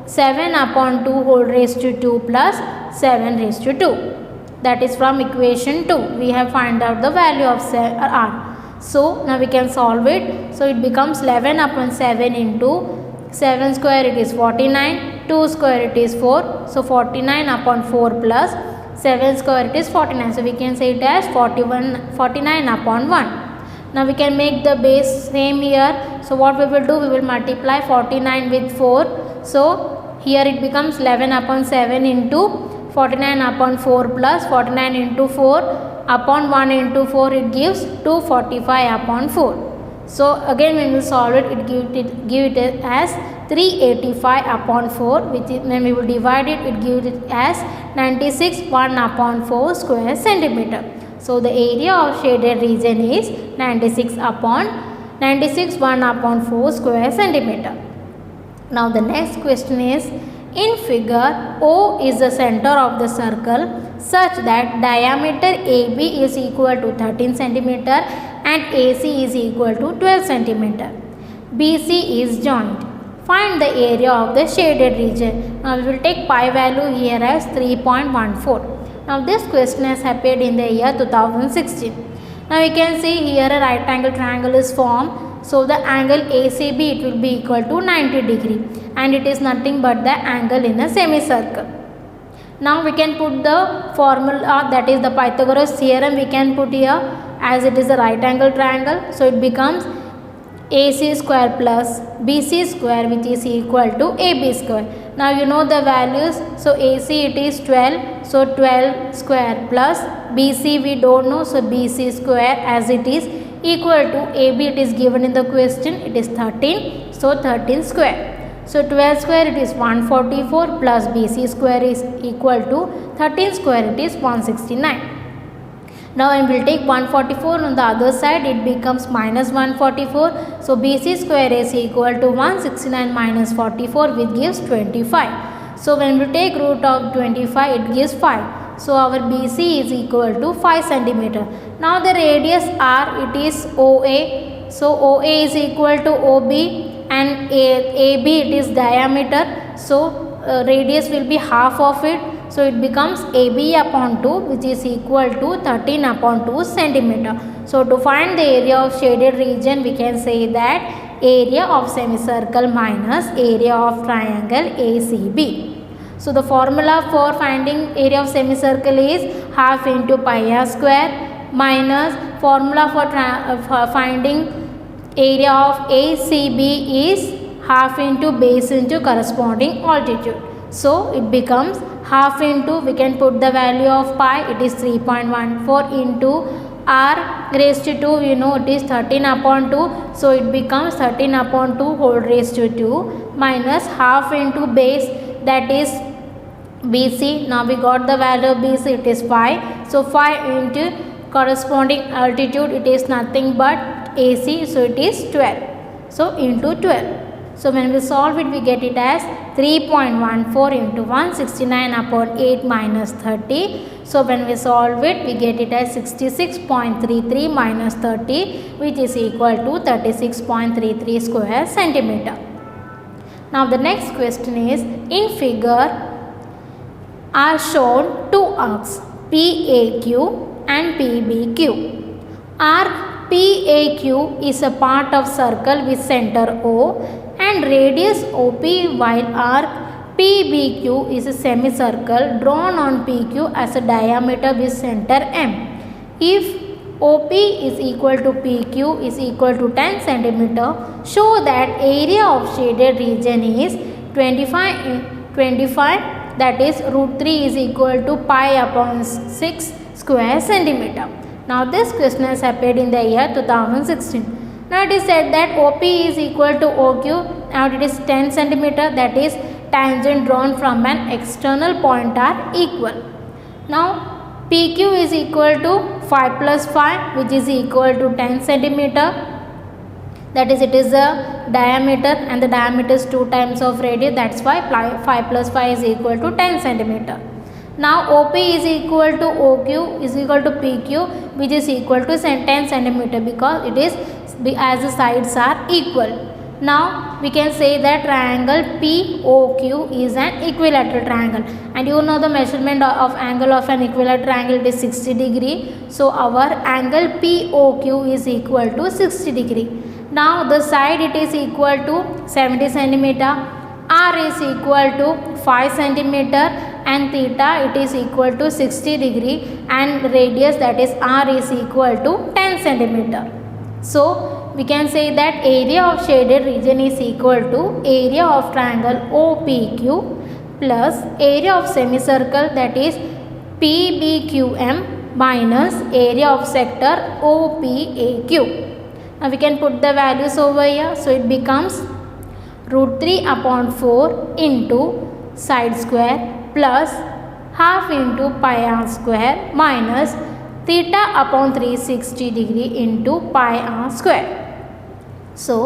7 upon 2 whole raised to 2 plus 7 raised to 2. That is from equation 2. We have find out the value of r. So now we can solve it. So it becomes 11 upon 7 into 7 square it is 49, 2 square it is 4. So 49 upon 4 plus 7 square it is 49. So we can say it as 49 upon 1. Now we can make the base same here. So what we will do, we will multiply 49 with 4. So here it becomes 11 upon 7 into 49 upon 4 plus 49 into 4 upon 1 into 4, it gives 245 upon 4. So again when we solve it, give it as 385 upon 4, which is, when we will divide it, it gives it as 96 1 upon 4 square centimeter. So the area of shaded region is 96 1 upon 4 square centimeter. Now the next question is, in figure O is the center of the circle such that diameter AB is equal to 13 cm and AC is equal to 12 cm. BC is joined. Find the area of the shaded region. Now we will take pi value here as 3.14. Now this question has appeared in the year 2016. Now you can see here a right angle triangle is formed. So the angle ACB it will be equal to 90 degree and it is nothing but the angle in a semicircle. Now we can put the formula, that is the Pythagoras theorem we can put here, as it is a right angle triangle. So it becomes AC square plus BC square, which is equal to AB square. Now you know the values. So AC it is 12. So 12 square plus BC we don't know. So BC square, as it is equal to AB, it is given in the question, it is 13. So 13 square. So 12 square it is 144 plus BC square is equal to 13 square, it is 169. Now when we will take 144 on the other side, it becomes minus 144. So BC square is equal to 169 minus 44, which gives 25. So when we take root of 25, it gives 5. So our BC is equal to 5 centimeter. Now the radius R, it is OA. So OA is equal to OB and AB it is diameter. So radius will be half of it. So it becomes AB upon 2, which is equal to 13 upon 2 centimeter. So to find the area of shaded region, we can say that area of semicircle minus area of triangle ACB. So the formula for finding area of semicircle is half into pi r square minus formula for finding area of ACB is half into base into corresponding altitude. So it becomes half into, we can put the value of pi, it is 3.14 into r raised to 2, you know it is 13 upon 2. So it becomes 13 upon 2 whole raised to 2 minus half into base, that is BC. Now we got the value of BC, it is 5. So 5 into corresponding altitude, it is nothing but AC, so it is 12. So into 12. So when we solve it, we get it as 3.14 into 169 upon 8 minus 30. So when we solve it, we get it as 66.33 minus 30, which is equal to 36.33 square centimeter. Now the next question is, in figure are shown two arcs PAQ and PBQ. Arc PAQ is a part of circle with center O and radius OP, while arc PBQ is a semicircle drawn on PQ as a diameter with center M. If OP is equal to PQ is equal to 10 cm, show that area of shaded region is 25, that is root 3 is equal to pi upon 6 square centimeter. Now this question has appeared in the year 2016. Now it is said that OP is equal to OQ. Now it is 10 centimeter, that is tangent drawn from an external point are equal. Now PQ is equal to 5 plus 5 which is equal to 10 centimeter. That is, it is the diameter and the diameter is 2 times of radius. That's why 5 plus 5 is equal to 10 centimeter. Now OP is equal to OQ is equal to PQ, which is equal to 10 centimeter because it is as the sides are equal. Now we can say that triangle POQ is an equilateral triangle, and you know the measurement of angle of an equilateral triangle is 60 degree. So our angle POQ is equal to 60 degree. Now the side it is equal to 70 centimeter, R is equal to 5 centimeter, and theta it is equal to 60 degree, and radius, that is R, is equal to 10 centimeter. So we can say that area of shaded region is equal to area of triangle OPQ plus area of semicircle, that is PBQM, minus area of sector OPAQ. Now we can put the values over here. So it becomes root 3 upon 4 into side square plus half into pi r square minus theta upon 360 degree into pi r square. So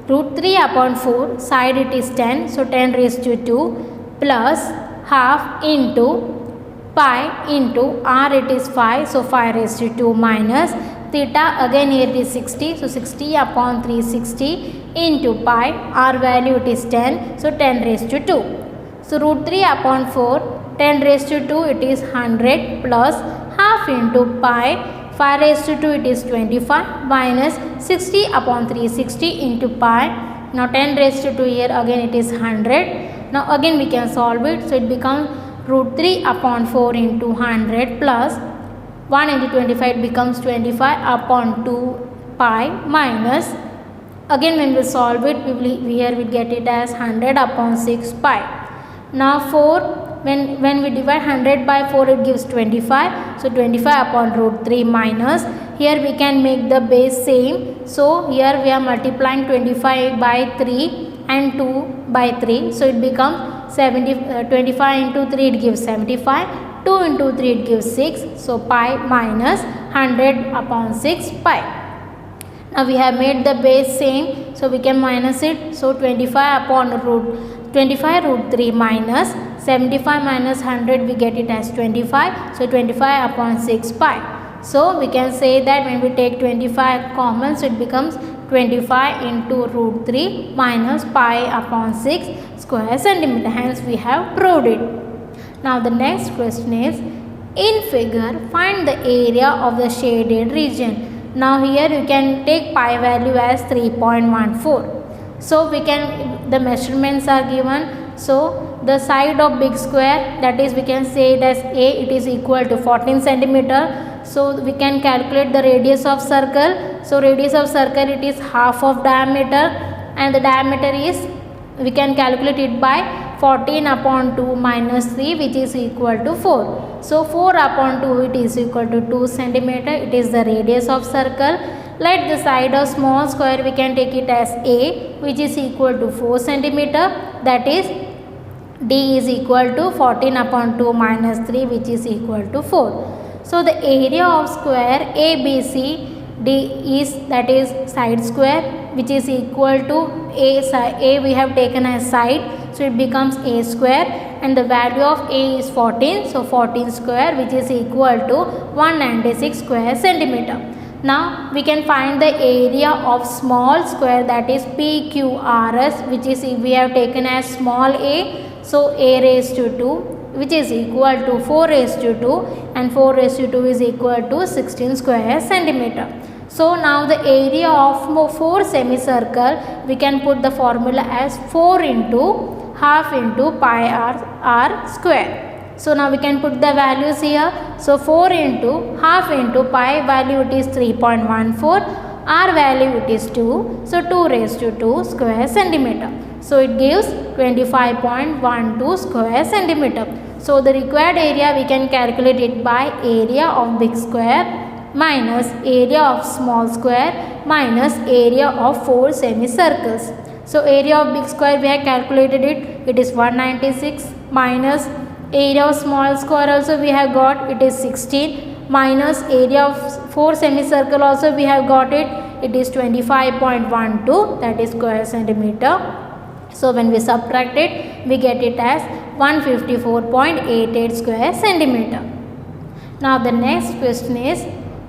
root 3 upon 4, side it is 10, so 10 raised to 2 plus half into pi into r it is 5, so 5 raised to 2 minus theta, again here it is 60, so 60 upon 360 into pi, r value it is 10, so 10 raised to 2. So root 3 upon 4, 10 raised to 2 it is 100 plus half into pi, 5 raised to 2 it is 25 minus 60 upon 360 into pi. Now 10 raised to 2 here again it is 100. Now again we can solve it. So it becomes root 3 upon 4 into 100 plus 1 into 25, it becomes 25 upon 2 pi minus, again when we solve it here we get it as 100 upon 6 pi. Now 4, when we divide 100 by 4 it gives 25. So 25 upon root 3 minus, here we can make the base same. So here we are multiplying 25 by 3 and 2 by 3. So it becomes 25 into 3 it gives 75. 2 into 3 it gives 6. So pi minus 100 upon 6 pi. Now we have made the base same. So we can minus it. So 25 upon root 3 minus 75 minus 100 we get it as 25. So 25 upon 6 pi. So we can say that when we take 25 common, so it becomes 25 into root 3 minus pi upon 6 square centimeter. Hence we have proved it. Now the next question is, in figure find the area of the shaded region. Now here you can take pi value as 3.14. So we can, the measurements are given. So the side of big square, that is we can say it as A, it is equal to 14 centimeter. So we can calculate the radius of circle. So radius of circle it is half of diameter, and the diameter is, we can calculate it by 14 upon 2 minus 3 which is equal to 4. So 4 upon 2 it is equal to 2 centimeter. It is the radius of circle. Let the side of small square we can take it as A, which is equal to 4 centimeter. That is D is equal to 14 upon 2 minus 3 which is equal to 4. So the area of square ABC D is, that is side square, which is equal to A we have taken as side, so it becomes A square, and the value of A is 14, so 14 square which is equal to 196 square centimeter. Now we can find the area of small square, that is PQRS, which is we have taken as small a, so A raised to 2 which is equal to 4 raised to 2, and 4 raised to 2 is equal to 16 square centimeter. So now the area of 4 semicircle, we can put the formula as 4 into half into pi r square. So now we can put the values here. So 4 into half into pi value it is 3.14, r value it is 2, so 2 raised to 2 square centimeter. So it gives 25.12 square centimeter. So the required area we can calculate it by area of big square minus area of small square minus area of 4 semicircles. So area of big square we have calculated it, it is 196 minus area of small square also we have got, it is 16 minus area of 4 semicircle also we have got it. It is 25.12, that is square centimeter. So when we subtract it, we get it as 154.88 square centimeter. Now the next question is,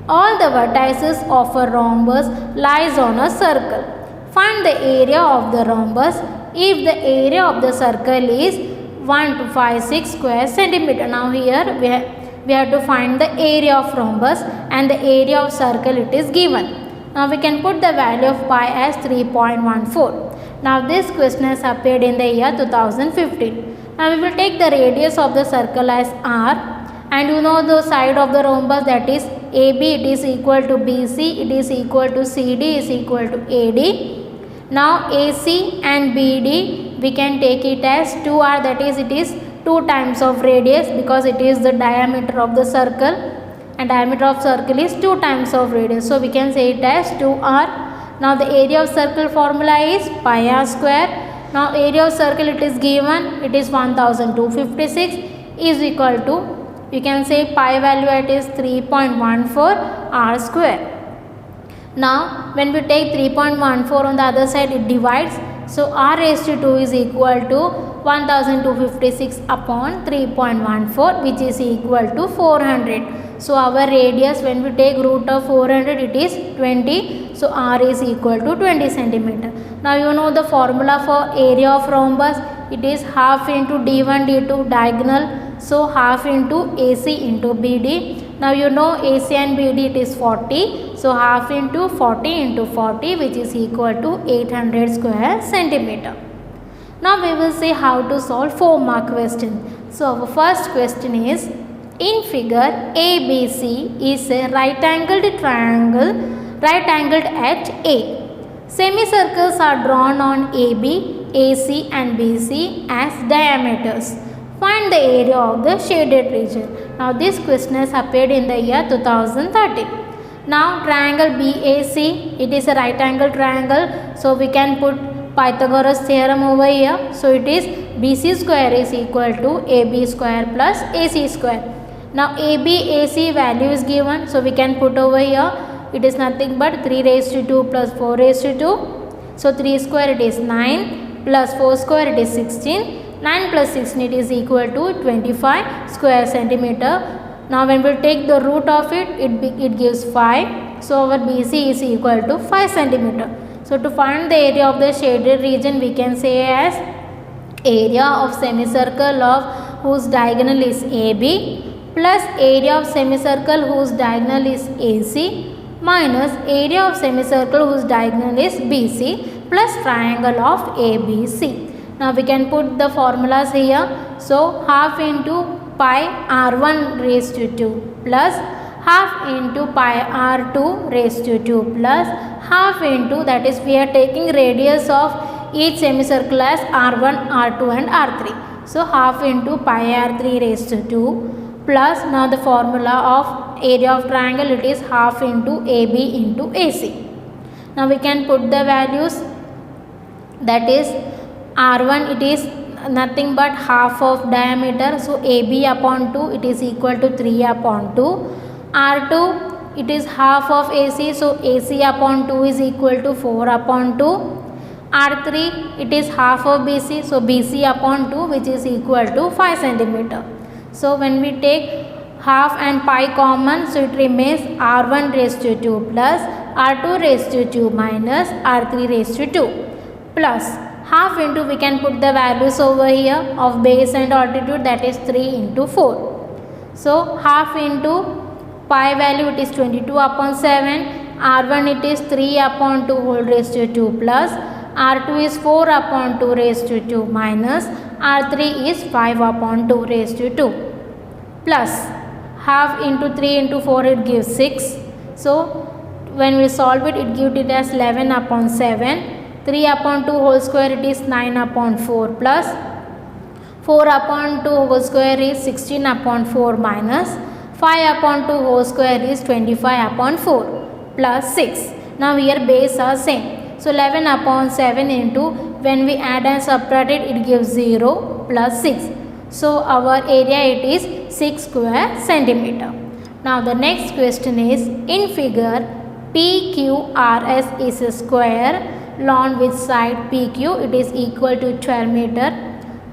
all the vertices of a rhombus lies on a circle. Find the area of the rhombus if the area of the circle is 1256 square centimeter. Now here we have to find the area of rhombus and the area of circle it is given. Now we can put the value of pi as 3.14. Now this question has appeared in the year 2015. Now we will take the radius of the circle as r, and you know the side of the rhombus, that is AB, it is equal to BC, it is equal to CD, is equal to AD. Now AC and BD we can take it as 2r, that is it is 2 times of radius because it is the diameter of the circle, and diameter of circle is 2 times of radius. So we can say it as 2r. Now the area of circle formula is pi r square. Now area of circle it is given, it is 1256 is equal to, you can say pi value it is 3.14 r square. Now when we take 3.14 on the other side, it divides. So r raised to 2 is equal to 1256 upon 3.14, which is equal to 400. So our radius, when we take root of 400, it is 20. So r is equal to 20 centimeter. Now you know the formula for area of rhombus. It is half into d1 d2 diagonal. So half into AC into BD. Now you know AC and BD it is 40. So half into 40 into 40, which is equal to 800 square centimeter. Now we will see how to solve 4-mark question. So our first question is, in figure ABC is a right angled triangle, right angled at A. Semicircles are drawn on AB, AC and BC as diameters. Find the area of the shaded region. Now this question has appeared in the year 2013. Now triangle BAC, it is a right angle triangle. So we can put Pythagoras theorem over here. So it is BC square is equal to AB square plus AC square. Now ABAC value is given. So we can put over here. It is nothing but 3 raised to 2 plus 4 raised to 2. So 3 square it is 9 plus 4 square it is 16. 9 plus 16 it is equal to 25 square centimeter. Now when we take the root of it, it gives 5. So our BC is equal to 5 centimeter. So to find the area of the shaded region, we can say as area of semicircle of whose diagonal is AB plus area of semicircle whose diagonal is AC minus area of semicircle whose diagonal is BC plus triangle of ABC. Now we can put the formulas here. So half into pi r1 raised to 2 plus half into pi r2 raised to 2 plus half into, that is we are taking radius of each semicircle as r1, r2 and r3. So half into pi r3 raised to 2 plus, now the formula of area of triangle, it is half into AB into AC. Now we can put the values, that is r1 it is nothing but half of diameter. So AB upon 2 it is equal to 3 upon 2. R2 it is half of AC. So AC upon 2 is equal to 4 upon 2. R3 it is half of BC. So BC upon 2, which is equal to 5 centimeter. So when we take half and pi common, so it remains r1 raised to 2 plus r2 raised to 2 minus r3 raised to 2 plus half into, we can put the values over here of base and altitude, that is 3 into 4. So half into pi value, it is 22 upon 7, r1 it is 3 upon 2 whole raised to 2 plus r2 is 4 upon 2 raised to 2 minus r3 is 5 upon 2 raised to 2 plus half into 3 into 4 it gives 6. So when we solve it, it gives it as 11 upon 7. 3 upon 2 whole square it is 9 upon 4 plus 4 upon 2 whole square is 16 upon 4 minus 5 upon 2 whole square is 25 upon 4 plus 6. Now here base are same. So 11 upon 7 into, when we add and subtract it, it gives 0 plus 6. So our area it is 6 square centimeter. Now the next question is, in figure PQRS is a square lawn with side PQ, it is equal to 12 meter.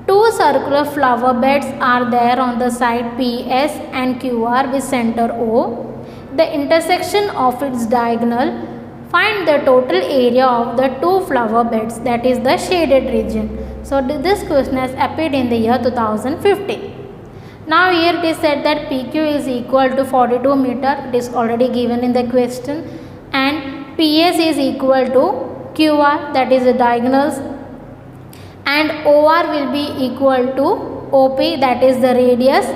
Two circular flower beds are there on the side PS and QR with center O. The intersection of its diagonal. Find the total area of the two flower beds, that is the shaded region. So this question has appeared in the year 2015. Now here it is said that PQ is equal to 42 meter. It is already given in the question. And PS is equal to QR, that is the diagonals. And OR will be equal to OP, that is the radius.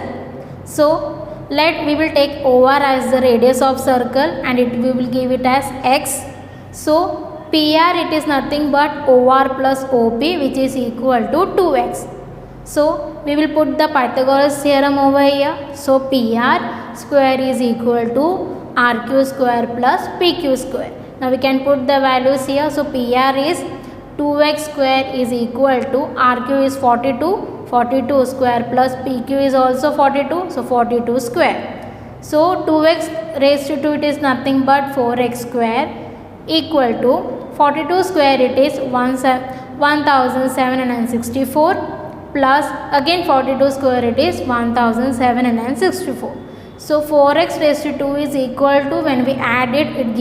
So we will take OR as the radius of circle and we will give it as X. So PR, it is nothing but OR plus OP, which is equal to 2X. So we will put the Pythagoras theorem over here. So PR square is equal to RQ square plus PQ square. Now we can put the values here. So PR is 2x square is equal to RQ is 42 square plus PQ is also 42, so 42 square. So 2x raised to 2, it is nothing but 4x square equal to 42 square, it is 1764 plus again 42 square, it is 1764. So 4x raised to 2 is equal to, when we add it,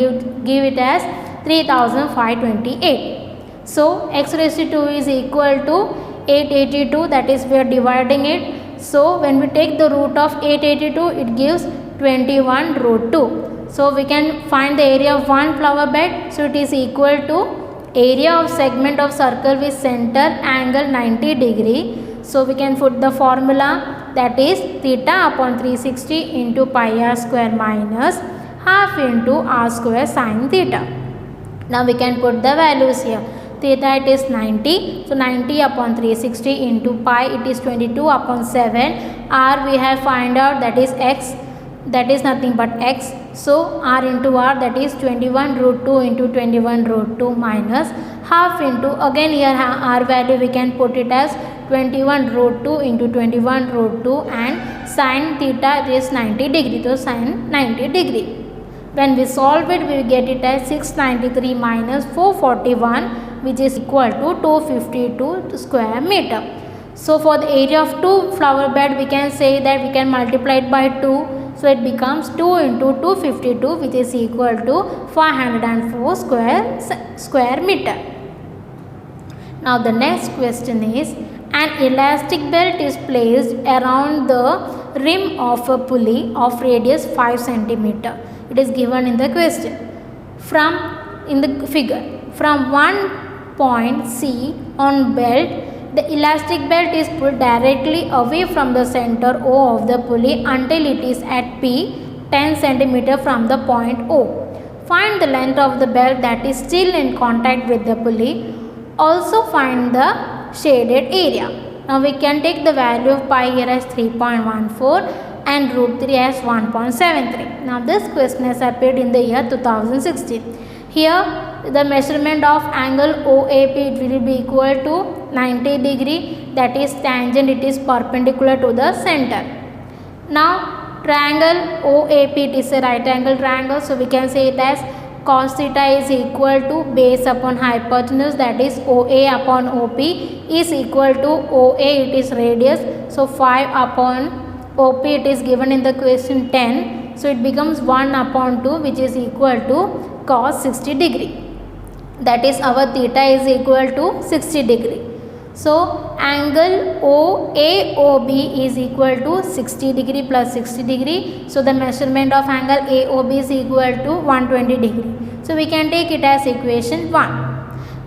give it as 3528. So x raised to 2 is equal to 882, that is we are dividing it. So when we take the root of 882, it gives 21 root 2. So we can find the area of one flower bed. So it is equal to area of segment of circle with center angle 90 degree. So we can put the formula, that is theta upon 360 into pi r square minus half into r square sin theta. Now we can put the values here. Theta, it is 90, so 90 upon 360 into pi, it is 22 upon 7. R we have find out, that is x, that is nothing but x. So r into r, that is 21 root 2 into 21 root 2 minus half into, again here r value we can put it as 21 root 2 into 21 root 2 and sin theta is 90 degree, so sin 90 degree. When we solve it, we will get it as 693 minus 441, which is equal to 252 square meter. So for the area of two flower bed, we can say that we can multiply it by 2. So it becomes 2 into 252, which is equal to 504 square meter. Now the next question is, an elastic belt is placed around the rim of a pulley of radius 5 centimeter. It is given in the question. In the figure, from one point C on belt, the elastic belt is pulled directly away from the center O of the pulley until it is at P 10 cm from the point O. Find the length of the belt that is still in contact with the pulley. Also find the shaded area. Now we can take the value of pi here as 3.14 and root 3 as 1.73. Now this question has appeared in the year 2016. Here the measurement of angle OAP, it will be equal to 90 degree, that is tangent, it is perpendicular to the center. Now triangle OAP, it is a right angle triangle, so we can say it as cos theta is equal to base upon hypotenuse, that is OA upon OP is equal to OA, it is radius, so 5 upon OP, it is given in the question 10, so it becomes 1 upon 2, which is equal to cos 60 degree. That is our theta is equal to 60 degree. So angle OAOB is equal to 60 degree plus 60 degree. So the measurement of angle AOB is equal to 120 degree. So we can take it as equation 1.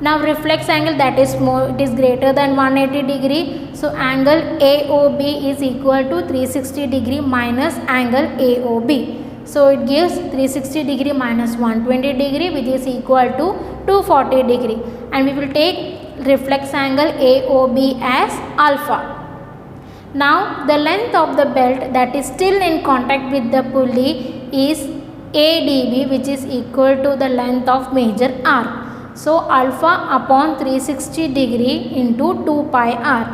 Now reflex angle, that is more, it is greater than 180 degree. So angle AOB is equal to 360 degree minus angle AOB. So it gives 360 degree minus 120 degree, which is equal to 240 degree. And we will take reflex angle AOB as alpha. Now the length of the belt that is still in contact with the pulley is ADB, which is equal to the length of major arc. So alpha upon 360 degree into 2 pi r.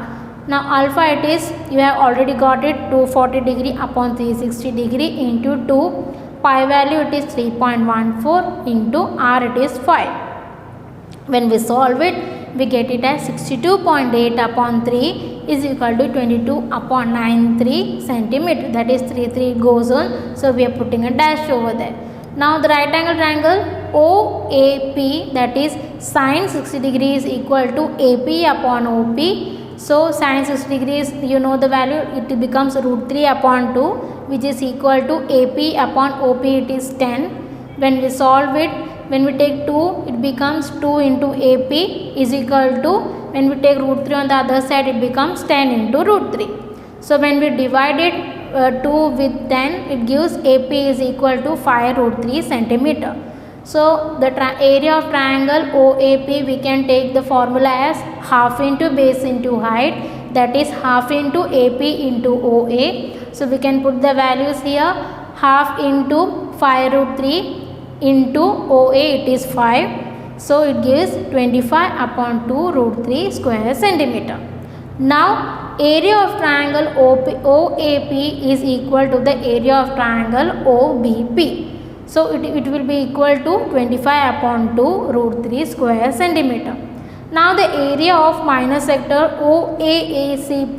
Now alpha it is, you have already got it, 240 degree upon 360 degree into 2, pi value it is 3.14 into r it is 5. When we solve it, we get it as 62.8 upon 3 is equal to 22 upon 93 centimeter. That is 3 goes on. So we are putting a dash over there. Now the right angle triangle OAP, that is sine 60 degree is equal to AP upon OP. So sine 60 degrees, you know the value, it becomes root 3 upon 2, which is equal to AP upon OP, it is 10. When we solve it, when we take 2, it becomes 2 into AP is equal to, when we take root 3 on the other side, it becomes 10 into root 3. So when we divide it 2 with 10, it gives AP is equal to 5 root 3 centimeter. So the area of triangle OAP, we can take the formula as half into base into height, that is half into AP into OA. So we can put the values here, half into 5 root 3 into OA, it is 5. So it gives 25 upon 2 root 3 square centimeter. Now area of triangle OAP is equal to the area of triangle OBP. So it will be equal to 25 upon 2 root 3 square centimeter. Now the area of minor sector OAACP,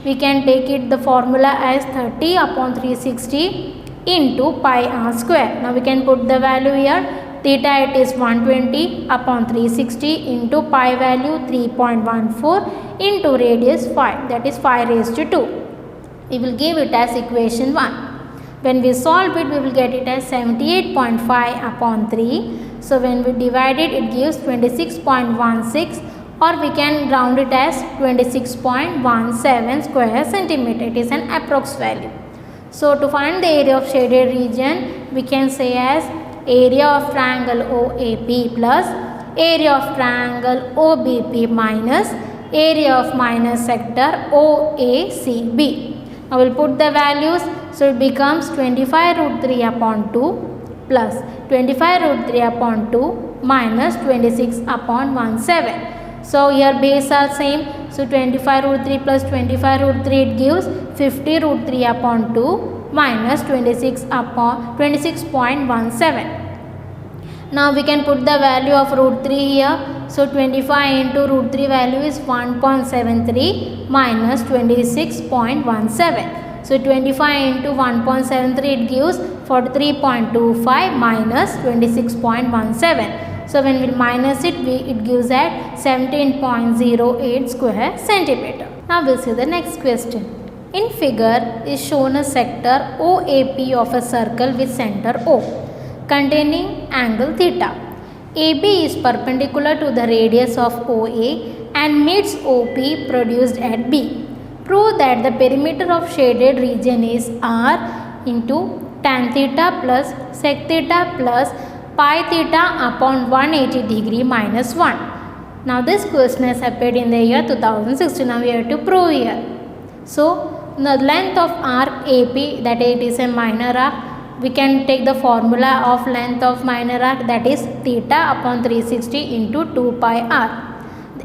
we can take it the formula as 30 upon 360 into pi r square. Now we can put the value here. Theta it is 120 upon 360 into pi value 3.14 into radius 5, that is 5 raised to 2. We will give it as equation 1. When we solve it, we will get it as 78.5 upon 3. So when we divide it, it gives 26.16, or we can round it as 26.17 square centimeter. It is an approx value. So to find the area of shaded region, we can say as area of triangle OAP plus area of triangle OBP minus area of minor sector OACB. Now we will put the values. So it becomes 25 root 3 upon 2 plus 25 root 3 upon 2 minus 26 upon 17. So here base are same. So 25 root 3 plus 25 root 3, it gives 50 root 3 upon 2 minus 26 upon 26.17. Now we can put the value of root 3 here. So 25 into root 3 value is 1.73 minus 26.17. So 25 into 1.73, it gives 43.25 minus 26.17. So when we minus it, it gives at 17.08 square centimeter. Now we'll see the next question. In figure is shown a sector OAP of a circle with center O containing angle theta. AB is perpendicular to the radius of OA and meets OP produced at B. Prove that the perimeter of shaded region is R into tan theta plus sec theta plus pi theta upon 180 degree minus 1. Now this question has appeared in the year 2016. Now we have to prove here. So the length of arc AP, that it is a minor arc, we can take the formula of length of minor arc, that is theta upon 360 into 2 pi r.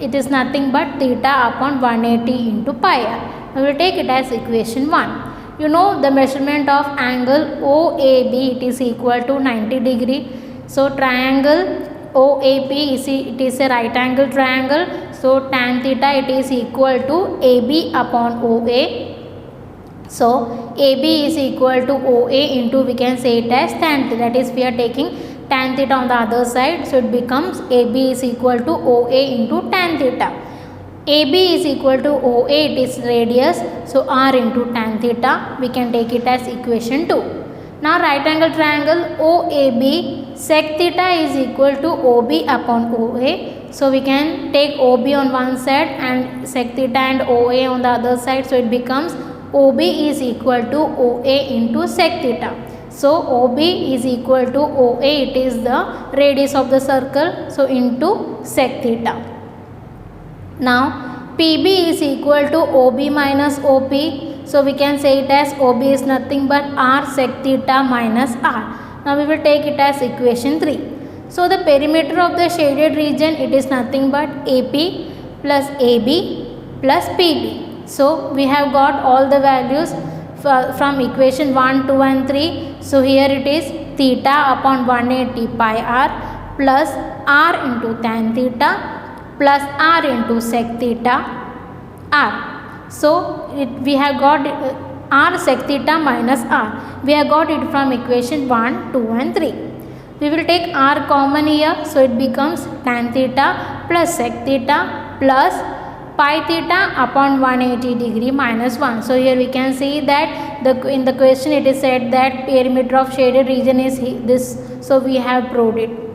It is nothing but theta upon 180 into pi r. We will take it as equation 1. You know the measurement of angle OAB, it is equal to 90 degree. So triangle OAP it is a right angle triangle. So tan theta it is equal to AB upon OA. So AB is equal to OA into, we can say it as tan theta, that is we are taking tan theta on the other side. So it becomes AB is equal to OA into tan theta. AB is equal to OA, it is radius. So R into tan theta, we can take it as equation 2. Now right angle triangle OAB, sec theta is equal to OB upon OA. So we can take OB on one side and sec theta and OA on the other side. So it becomes OB is equal to OA into sec theta. So OB is equal to OA, it is the radius of the circle. So into sec theta. Now PB is equal to OB minus OP. So we can say it as OB is nothing but R sec theta minus R. Now we will take it as equation 3. So the perimeter of the shaded region, it is nothing but AP plus AB plus PB. So we have got all the values from equation 1, 2 and 3. So here it is theta upon 180 pi r plus r into tan theta plus r into sec theta r. So we have got r sec theta minus r. We have got it from equation 1, 2 and 3. We will take r common here. So it becomes tan theta plus sec theta plus pi theta upon 180 degree minus 1. So here we can see that in the question it is said that perimeter of shaded region is this. So we have proved it.